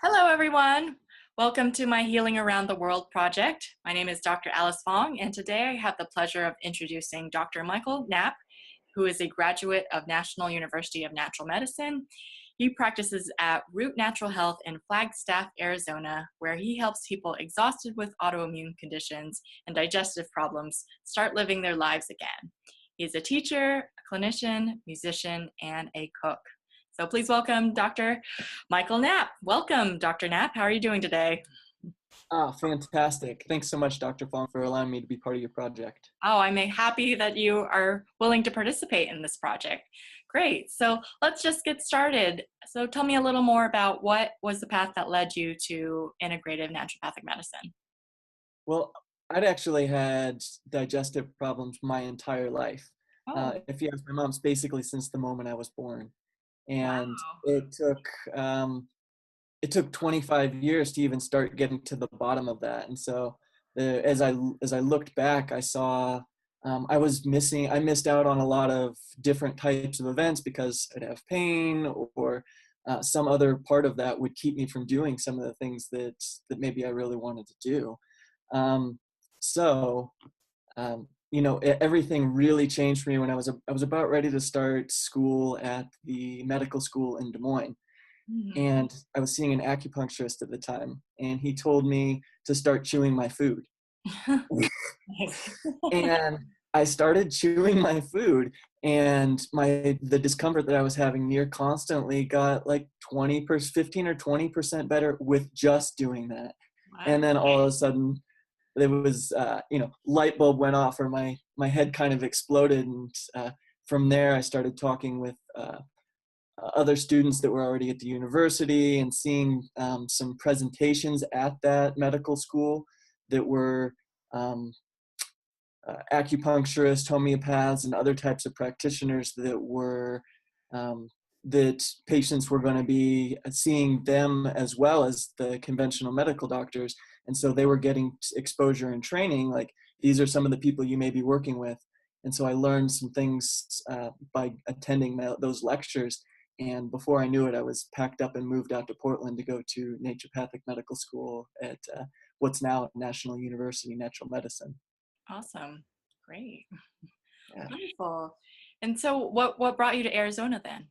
Hello, everyone. Welcome to my Healing Around the World project. My name is Dr. Alice Fong, and today I have the pleasure of introducing Dr. Michael Knapp, who is a graduate of National University of Natural Medicine. He practices at Root Natural Health in Flagstaff, Arizona, where he helps people exhausted with autoimmune conditions and digestive problems start living their lives again. He is a teacher, a clinician, musician, and a cook. So please welcome Dr. Michael Knapp. Welcome, Dr. Knapp. How are you doing today? Fantastic. Thanks so much, Dr. Fong, for allowing me to be part of your project. Oh, I'm happy that you are willing to participate in this project. Great. So let's just get started. So tell me a little more about what was the path that led you to integrative naturopathic medicine? Well, I'd actually had digestive problems my entire life. Oh, If you ask my mom's basically since the moment I was born. And wow. it took 25 years to even start getting to the bottom of that. And so as I looked back, I saw I missed out on a lot of different types of events because I'd have pain or some other part of that would keep me from doing some of the things that maybe I really wanted to do. Um, so everything really changed for me when I was about ready to start school at the medical school in Des Moines. Mhm. And I was seeing an acupuncturist at the time, and he told me to start chewing my food. Nice. And I started chewing my food, and the discomfort that I was having near constantly got like 15 or 20% better with just doing that. Wow. And then all of a sudden there was light bulb went off, or my head kind of exploded. And from there I started talking with other students that were already at the university and seeing some presentations at that medical school that were um, acupuncturists, homeopaths, and other types of practitioners um, that patients were going to be seeing them as well as the conventional medical doctors. And so they were getting exposure and training, like, these are some of the people you may be working with. And so I learned some things by attending those lectures. And before I knew it, I was packed up and moved out to Portland to go to naturopathic medical school at what's now National University Natural Medicine. Awesome. Great. Yeah. Wonderful. And so what brought you to Arizona then?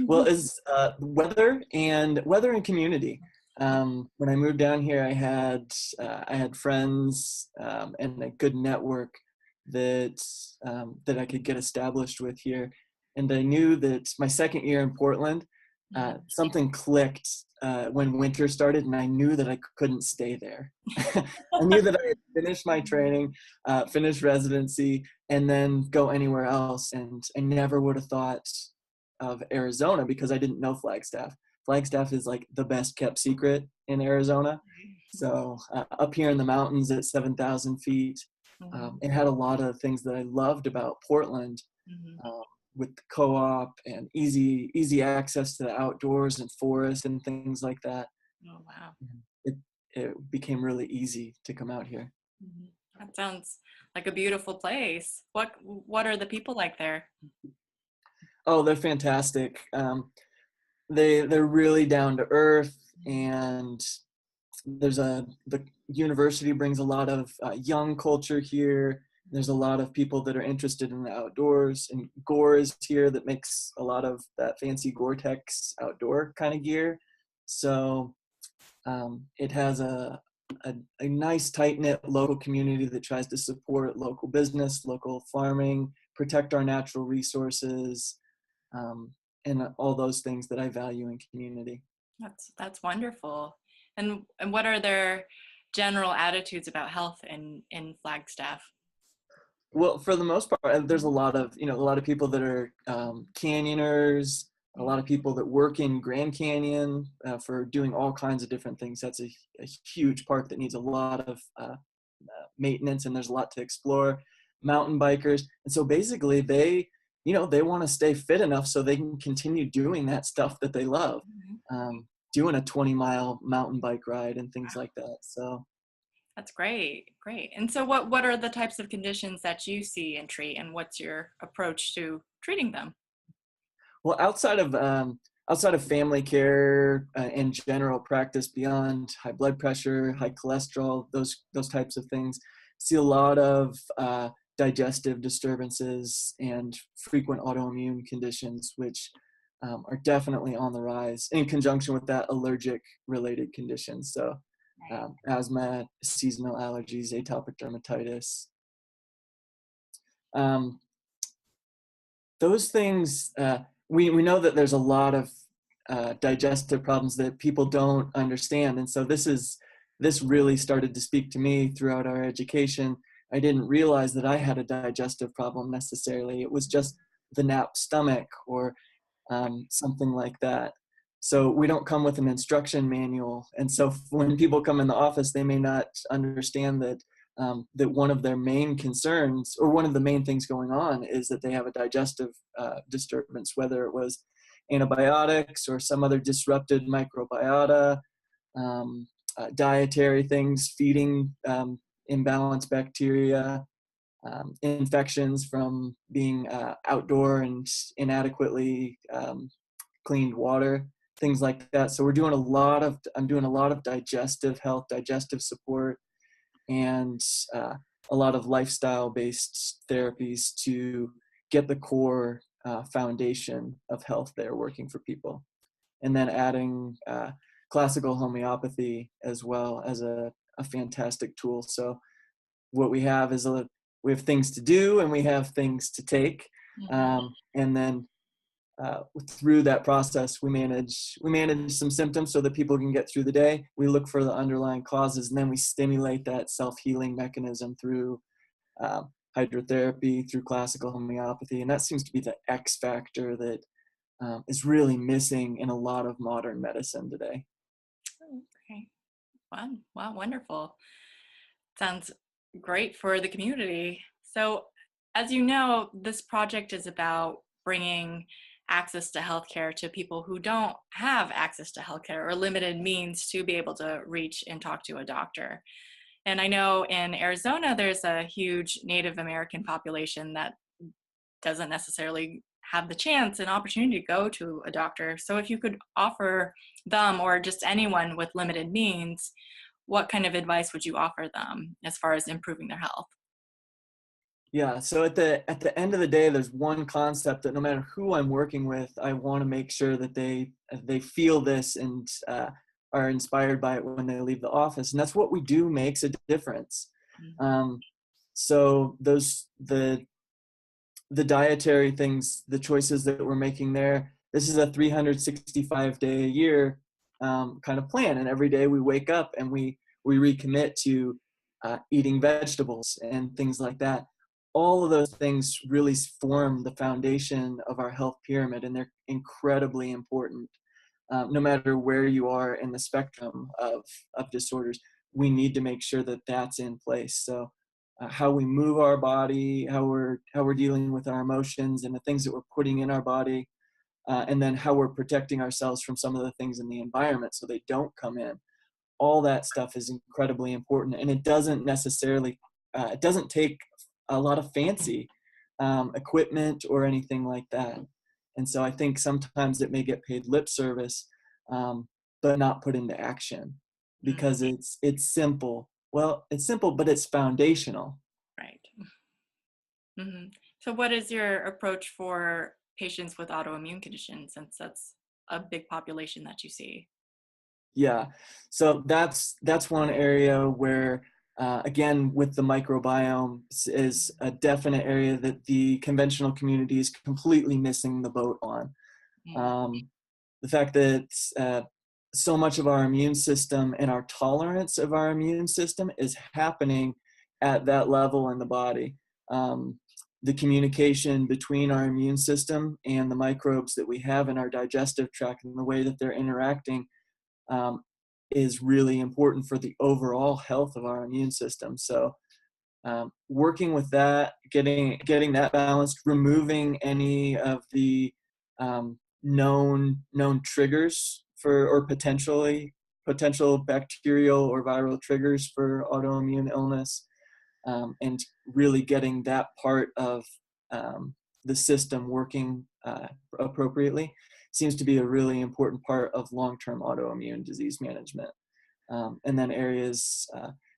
Well, is weather and community. When I moved down here, I had friends and a good network that I could get established with here, and I knew that my second year in Portland, something clicked when winter started, and I knew that I couldn't stay there. I knew that I had finished my training, finished residency, and then go anywhere else, and I never would have thought of Arizona because I didn't know Flagstaff. Flagstaff is like the best kept secret in Arizona. So up here in the mountains at 7,000 feet, Mhm. it had a lot of things that I loved about Portland, Mhm. uh, with the co-op and easy access to the outdoors and forest and things like that. Oh, wow. It, it became really easy to come out here. Mhm. That sounds like a beautiful place. What are the people like there? Oh, they're fantastic. They're really down to earth, Mhm. and the university brings a lot of young culture here. There's a lot of people that are interested in the outdoors, and Gore is here that makes a lot of that fancy Gore-Tex outdoor kind of gear. So it has a nice tight-knit local community that tries to support local business, local farming, protect our natural resources, um, and all those things that I value in community. That's wonderful. And what are their general attitudes about health in Flagstaff? Well, for the most part, there's a lot of people that are canyoners, a Mhm. lot of people that work in Grand Canyon for doing all kinds of different things. That's a huge park that needs a lot of maintenance, and there's a lot to explore. Mountain bikers, and so basically they want to stay fit enough so they can continue doing that stuff that they love, Mhm. doing a 20-mile mountain bike ride and things like that. So. That's great, great. And so what are the types of conditions that you see and treat, and what's your approach to treating them? Well, outside of family care and general practice beyond high blood pressure, high cholesterol, those types of things, see a lot of digestive disturbances and frequent autoimmune conditions, which are definitely on the rise in conjunction with that allergic related conditions. So Right. asthma, seasonal allergies, atopic dermatitis. Um, those things, we know that there's a lot of digestive problems that people don't understand. And so this really started to speak to me throughout our education. I didn't realize that I had a digestive problem necessarily. It was just the Knapp stomach or something like that. So we don't come with an instruction manual. And so when people come in the office, they may not understand that one of their main concerns, or one of the main things going on, is that they have a digestive disturbance, whether it was antibiotics or some other disrupted microbiota, dietary things, feeding imbalanced bacteria, infections from being outdoor and inadequately cleaned water, things like that. So I'm doing a lot of digestive health, digestive support, and a lot of lifestyle-based therapies to get the core foundation of health there working for people. And then adding classical homeopathy as well as a fantastic tool. So what we have is we have things to do and we have things to take. Mhm. And then through that process, we manage some symptoms so that people can get through the day. We look for the underlying causes, and then we stimulate that self-healing mechanism through uh, hydrotherapy, through classical homeopathy, and that seems to be the X factor that is really missing in a lot of modern medicine today. Okay. Wow. Wow. Wonderful. Sounds great for the community. So, as you know, this project is about bringing access to healthcare to people who don't have access to healthcare or limited means to be able to reach and talk to a doctor. And I know in Arizona, there's a huge Native American population that doesn't necessarily have the chance and opportunity to go to a doctor. So, if you could offer them or just anyone with limited means, what kind of advice would you offer them as far as improving their health? Yeah, so at the end of the day, there's one concept that no matter who I'm working with, I want to make sure that they feel this and are inspired by it when they leave the office, and that's what we do makes a difference. Mhm. Um, so the dietary things, the choices that we're making there, this is a 365-day a year kind of plan, and every day we wake up and we recommit to eating vegetables and things like that. All of those things really form the foundation of our health pyramid, and they're incredibly important. No matter where you are in the spectrum of disorders, we need to make sure that that's in place. So how we move our body, how we're dealing with our emotions and the things that we're putting in our body, and then how we're protecting ourselves from some of the things in the environment so they don't come in. All that stuff is incredibly important, and it doesn't take a lot of fancy equipment or anything like that. And so I think sometimes it may get paid lip service, but not put into action Mm, because it's simple. Well, it's simple, but it's foundational. right. So, what is your approach for patients with autoimmune conditions, since that's a big population that you see? Yeah. So that's one area where, again, with the microbiome is a definite area that the conventional community is completely missing the boat on. Mm, Um, the fact that so much of our immune system and our tolerance of our immune system is happening at that level in the body. Um, the communication between our immune system and the microbes that we have in our digestive tract and the way that they're interacting um, is really important for the overall health of our immune system. So working with that, getting that balanced, removing any of the known triggers for or potential bacterial or viral triggers for autoimmune illness, and really getting that part of the system working appropriately seems to be a really important part of long-term autoimmune disease management. And then areas,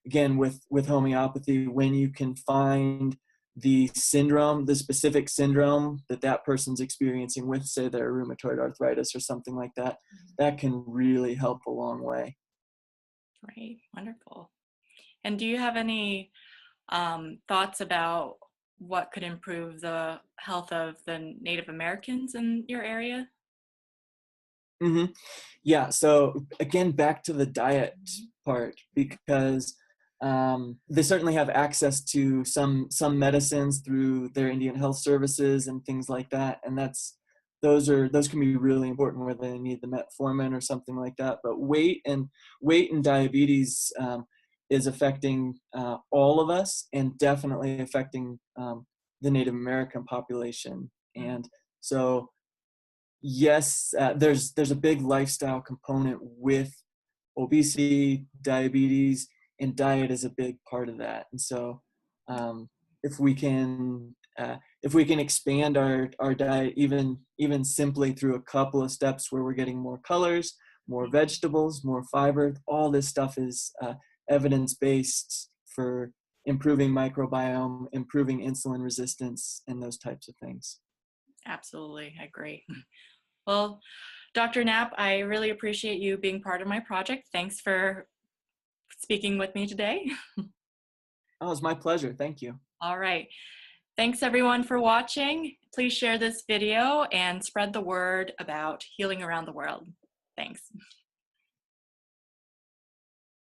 again, with homeopathy, when you can find the syndrome, the specific syndrome that that person's experiencing with, say, their rheumatoid arthritis or something like that, that can really help a long way. Great, wonderful. And do you have any thoughts about what could improve the health of the Native Americans in your area? hmm Yeah. So again, back to the diet part, because they certainly have access to some medicines through their Indian health services and things like that, and those can be really important where they need the metformin or something like that. But weight and diabetes is affecting all of us, and definitely affecting the Native American population. And so yes, there's a big lifestyle component with obesity, diabetes, and diet is a big part of that. And so, um, if we can expand our diet even simply through a couple of steps where we're getting more colors, more vegetables, more fiber, all this stuff is evidence based for improving microbiome, improving insulin resistance, and those types of things. Absolutely, I agree. Well, Dr. Knapp, I really appreciate you being part of my project. Thanks for speaking with me today. Oh, it's my pleasure. Thank you. All right. Thanks everyone for watching. Please share this video and spread the word about healing around the world. Thanks.